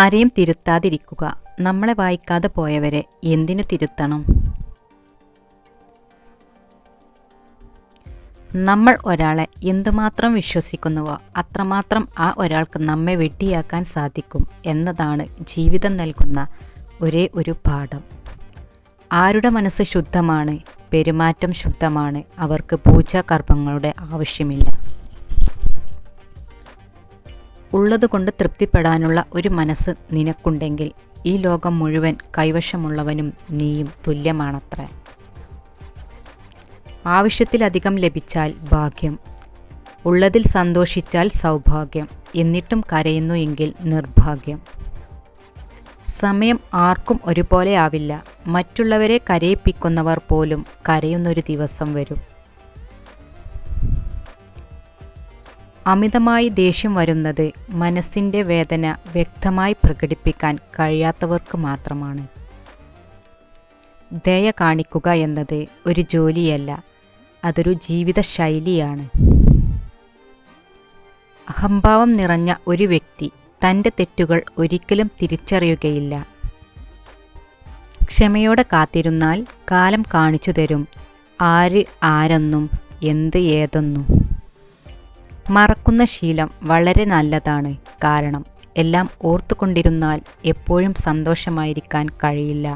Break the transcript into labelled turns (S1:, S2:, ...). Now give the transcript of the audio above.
S1: ആരെയും തിരുത്താതിരിക്കുക. നമ്മളെ വായിക്കാതെ പോയവരെ എന്തിനു തിരുത്തണം? നമ്മൾ ഒരാളെ എന്തുമാത്രം വിശ്വസിക്കുന്നുവോ അത്രമാത്രം ആ ഒരാൾക്ക് നമ്മെ വെട്ടിയാക്കാൻ സാധിക്കും എന്നതാണ് ജീവിതം നൽകുന്ന ഒരേ ഒരു പാഠം. ആരുടെ മനസ്സ് ശുദ്ധമാണ്, പെരുമാറ്റം ശുദ്ധമാണ്, അവർക്ക് പൂജാകർമ്മങ്ങളുടെ ആവശ്യമില്ല. ഉള്ളതുകൊണ്ട് തൃപ്തിപ്പെടാനുള്ള ഒരു മനസ്സ് നിനക്കുണ്ടെങ്കിൽ ഈ ലോകം മുഴുവൻ കൈവശമുള്ളവനും നീയും തുല്യമാണത്രേ. ആവശ്യത്തിലധികം ലഭിച്ചാൽ ഭാഗ്യം, ഉള്ളതിൽ സന്തോഷിച്ചാൽ സൗഭാഗ്യം, എന്നിട്ടും കരയുന്നു എങ്കിൽ നിർഭാഗ്യം. സമയം ആർക്കും ഒരുപോലെ ആവില്ല. മറ്റുള്ളവരെ കരയിപ്പിക്കുന്നവർ പോലും കരയുന്നൊരു ദിവസം വരും. അമിതമായി ദേഷ്യം വരുന്നത് മനസ്സിൻ്റെ വേദന വ്യക്തമായി പ്രകടിപ്പിക്കാൻ കഴിയാത്തവർക്ക് മാത്രമാണ്. ദയ കാണിക്കുക എന്നത് ഒരു ജോലിയല്ല, അതൊരു ജീവിത ശൈലിയാണ്. അഹംഭാവം നിറഞ്ഞ ഒരു വ്യക്തി തൻ്റെ തെറ്റുകൾ ഒരിക്കലും തിരിച്ചറിയുകയില്ല. ക്ഷമയോടെ കാത്തിരുന്നാൽ കാലം കാണിച്ചു തരും ആര് ആരെന്നും എന്ത് ഏതെന്നും. മറക്കുന്ന ശീലം വളരെ നല്ലതാണ്. കാരണം എല്ലാം ഓർത്തുകൊണ്ടിരുന്നാൽ എപ്പോഴും സന്തോഷമായിരിക്കാൻ കഴിയില്ല.